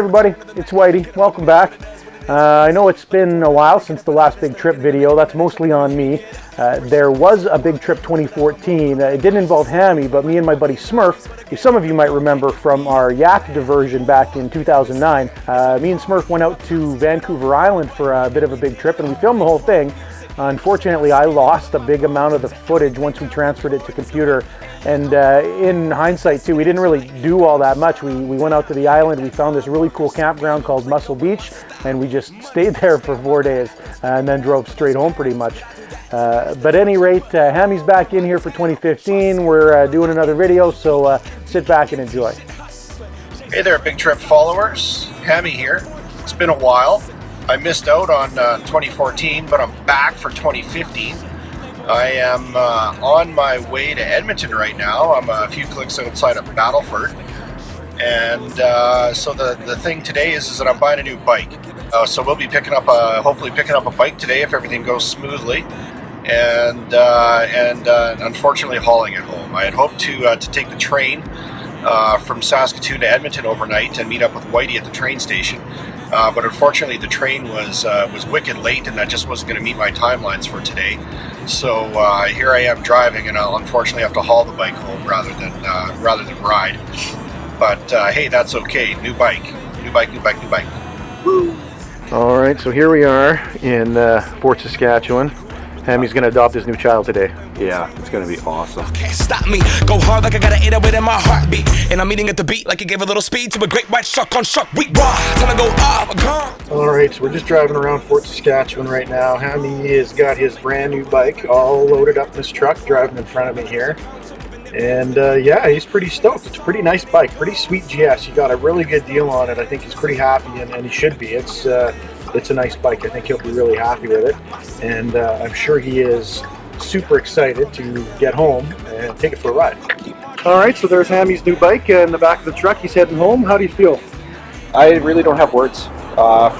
everybody, it's Whitey. Welcome back. I know it's been a while since the last big trip video. That's mostly on me. There was a big trip 2014. It didn't involve Hammy, but me and my buddy Smurf, who some of you might remember from our yak diversion back in 2009. Me and Smurf went out to Vancouver Island for a bit of a big trip, and we filmed the whole thing. Unfortunately, I lost a big amount of the footage once we transferred it to computer. And in hindsight too, we didn't really do all that much. We went out to the island, we found this really cool campground called Muscle Beach, and we just stayed there for 4 days and then drove straight home pretty much. But at any rate, Hammy's back in here for 2015. We're doing another video, so sit back and enjoy. Hey there, Big Trip followers. Hammy here. It's been a while. I missed out on 2014, but I'm back for 2015. I am on my way to Edmonton right now. I'm a few clicks outside of Battleford. And so the thing today is that I'm buying a new bike. So we'll be hopefully picking up a bike today if everything goes smoothly. And unfortunately hauling it home. I had hoped to take the train from Saskatoon to Edmonton overnight and meet up with Whitey at the train station. But unfortunately the train was wicked late, and that just wasn't going to meet my timelines for today. So here I am driving, and I'll unfortunately have to haul the bike home rather than ride. But hey, that's okay. New bike. Woo. All right, so here we are in Fort Saskatchewan. Hammy's gonna adopt his new child today. Yeah, it's gonna be awesome. Can't stop me. Go hard like I got an 808 in my heartbeat. And I'm eating at the beat like it gave a little speed to a great white shark on shark. We raw. Time to go off. All right, so we're just driving around Fort Saskatchewan right now. Hammy has got his brand new bike all loaded up in this truck, driving in front of me here. And yeah, he's pretty stoked. It's a pretty nice bike, pretty sweet GS. He got a really good deal on it. I think he's pretty happy, and he should be. It's a nice bike. I think he'll be really happy with it, and I'm sure he is super excited to get home and take it for a ride. All right, so there's Hammy's new bike in the back of the truck. He's heading home. How do you feel? I really don't have words I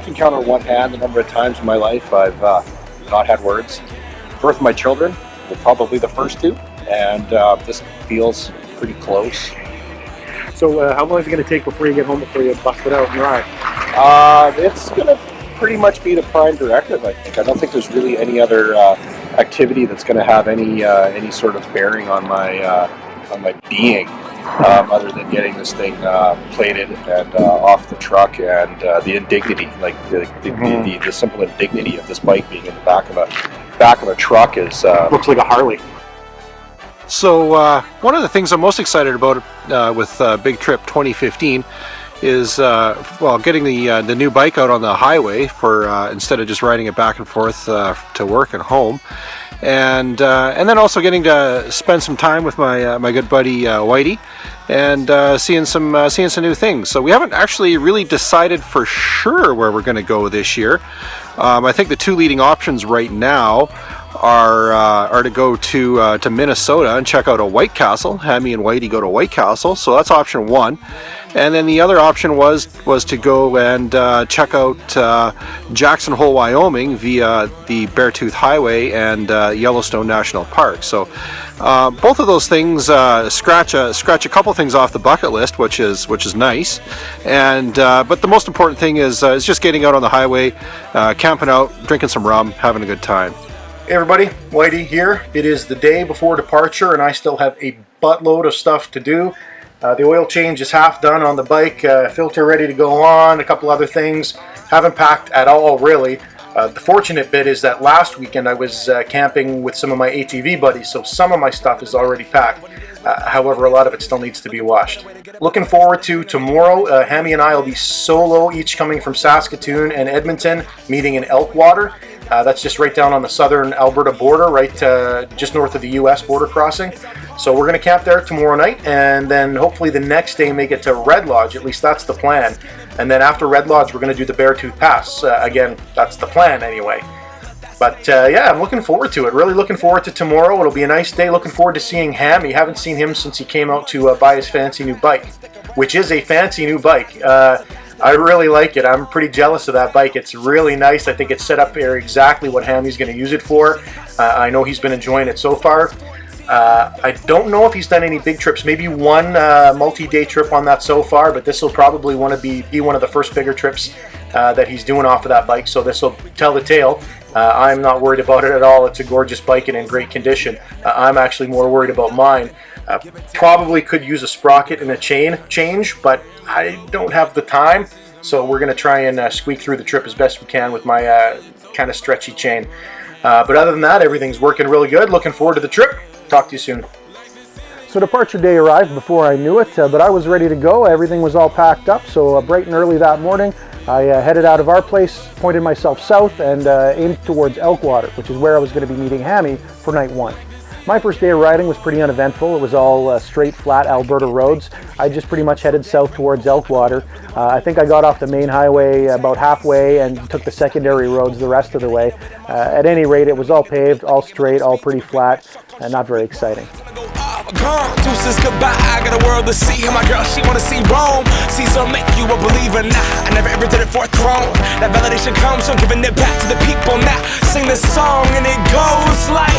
can count on one hand the number of times in my life I've not had words. Birth of my children were probably the first two, and this feels pretty close. So how long is it going to take before you get home, before you bust it out and ride? It's going to pretty much be the prime directive, I think. I don't think there's really any other activity that's going to have any sort of bearing on my being, other than getting this thing plated and off the truck, and the indignity, the simple indignity of this bike being in the back of a truck is looks like a Harley. So one of the things I'm most excited about with Big Trip 2015 is getting the new bike out on the highway for instead of just riding it back and forth to work and home, and then also getting to spend some time with my good buddy Whitey, and seeing some new things. So we haven't actually really decided for sure where we're going to go this year. I think the two leading options right now are to go to Minnesota and check out a White Castle. Hammy and Whitey go to White Castle, so that's option one. And then the other option was to go and check out Jackson Hole, Wyoming via the Beartooth Highway and Yellowstone National Park. So both of those things scratch a couple things off the bucket list, which is nice. And but the most important thing is just getting out on the highway, camping out, drinking some rum, having a good time. Hey everybody, Whitey here. It is the day before departure, and I still have a buttload of stuff to do. The oil change is half done on the bike, filter ready to go on, a couple other things. Haven't packed at all, really. The fortunate bit is that last weekend I was camping with some of my ATV buddies, so some of my stuff is already packed. However, a lot of it still needs to be washed. Looking forward to tomorrow. Hammy and I will be solo, each coming from Saskatoon and Edmonton, meeting in Elkwater. That's just right down on the southern Alberta border, right just north of the US border crossing. So we're going to camp there tomorrow night, and then hopefully the next day make it to Red Lodge. At least that's the plan. And then after Red Lodge, we're going to do the Beartooth Pass. Again, that's the plan anyway. But yeah, I'm looking forward to it. Really looking forward to tomorrow. It'll be a nice day. Looking forward to seeing Hammy. Haven't seen him since he came out to buy his fancy new bike, which is a fancy new bike. I really like it. I'm pretty jealous of that bike. It's really nice. I think it's set up here exactly what Hammy's going to use it for. I know he's been enjoying it so far. I don't know if he's done any big trips, maybe one multi-day trip on that so far, but this will probably want to be one of the first bigger trips that he's doing off of that bike, so this will tell the tale. I'm not worried about it at all. It's a gorgeous bike and in great condition. I'm actually more worried about mine. Probably could use a sprocket and a chain change, but I don't have the time, so we're going to try and squeak through the trip as best we can with my kind of stretchy chain. But other than that, everything's working really good. Looking forward to the trip. Talk to you soon. So departure day arrived before I knew it, but I was ready to go. Everything was all packed up, so bright and early that morning, I headed out of our place, pointed myself south, and aimed towards Elkwater, which is where I was going to be meeting Hammy for night one. My first day of riding was pretty uneventful. It was all straight, flat Alberta roads. I just pretty much headed south towards Elkwater. I think I got off the main highway about halfway and took the secondary roads the rest of the way. At any rate, it was all paved, all straight, all pretty flat, and not very exciting. Gone, deuces goodbye, I got a world to see. And my girl, she wanna see Rome. Caesar make you a believer, nah, I never ever did it for a throne. That validation comes from giving it back to the people. Now sing this song and it goes like,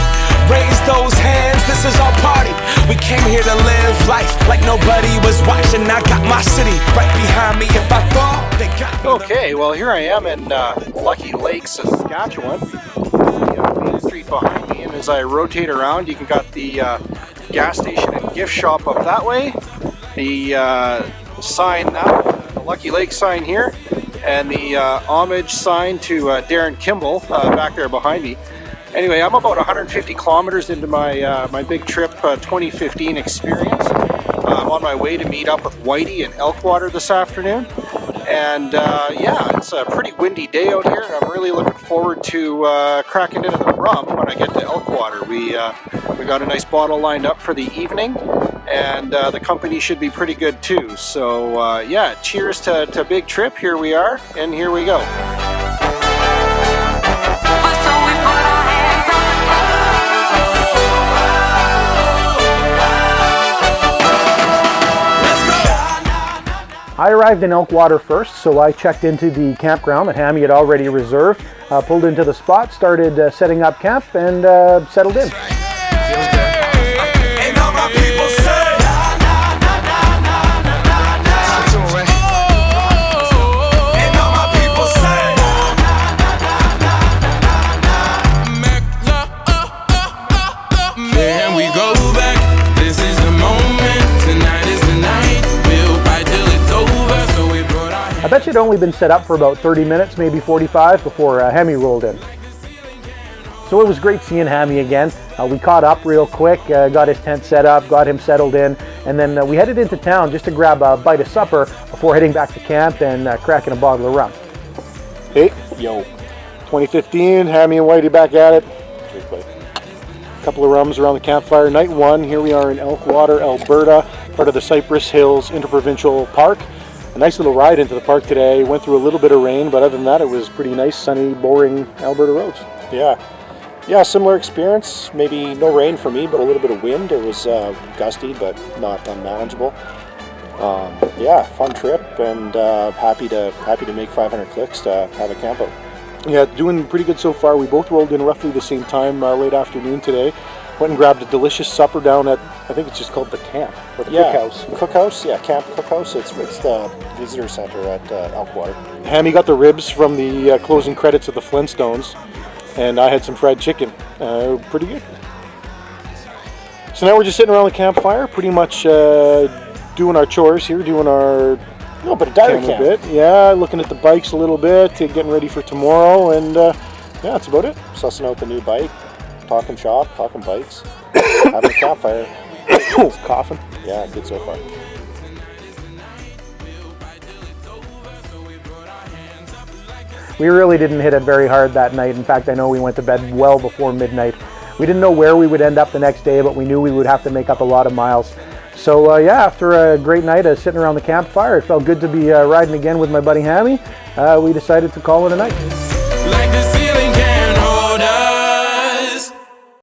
raise those hands, this is our party. We came here to live life like nobody was watching. I got my city right behind me. If I fall, they got me. Okay, well here I am in Lucky Lake, Saskatchewan. The main street behind me, and as I rotate around, you can got the gas station and gift shop up that way. The sign now, the Lucky Lake sign here, and the homage sign to Darren Kimball back there behind me. Anyway, I'm about 150 kilometers into my my big trip 2015 experience. I'm on my way to meet up with Whitey in Elkwater this afternoon. And yeah, it's a pretty windy day out here, and I'm really looking forward to cracking into the rum when I get to Elkwater. We got a nice bottle lined up for the evening, and the company should be pretty good too. So yeah, cheers to big trip. Here we are, and here we go. I arrived in Elkwater first, so I checked into the campground that Hammy had already reserved, pulled into the spot, started setting up camp, and settled in. I bet you'd only been set up for about 30 minutes, maybe 45, before Hammy rolled in. So it was great seeing Hammy again. We caught up real quick, got his tent set up, got him settled in, and then we headed into town just to grab a bite of supper before heading back to camp and cracking a bottle of rum. Hey, yo. 2015, Hammy and Whitey back at it. Cheers, buddy. A couple of rums around the campfire. Night one, here we are in Elkwater, Alberta, part of the Cypress Hills Interprovincial Park. A nice little ride into the park today. Went through a little bit of rain, but other than that, it was pretty nice, sunny, boring Alberta roads. Yeah, similar experience. Maybe no rain for me, but a little bit of wind. It was gusty, but not unmanageable. Yeah, fun trip, and happy to make 500 clicks to have a camp out. Yeah, doing pretty good so far. We both rolled in roughly the same time late afternoon today. Went and grabbed a delicious supper down at, I think it's just called the camp, or the cookhouse. Cookhouse, yeah, Camp Cookhouse. It's the visitor center at Elkwater. Hammy got the ribs from the closing credits of the Flintstones, and I had some fried chicken. Pretty good. So now we're just sitting around the campfire, pretty much doing our chores here, doing our little bit of diary camp. Bit. Yeah, looking at the bikes a little bit, getting ready for tomorrow, and yeah, that's about it. Sussing out the new bike. Talking shop, talking bikes, having a campfire. Coughing. Yeah, good so far. We really didn't hit it very hard that night. In fact, I know we went to bed well before midnight. We didn't know where we would end up the next day, but we knew we would have to make up a lot of miles. So yeah, after a great night of sitting around the campfire, it felt good to be riding again with my buddy Hammy. We decided to call it a night.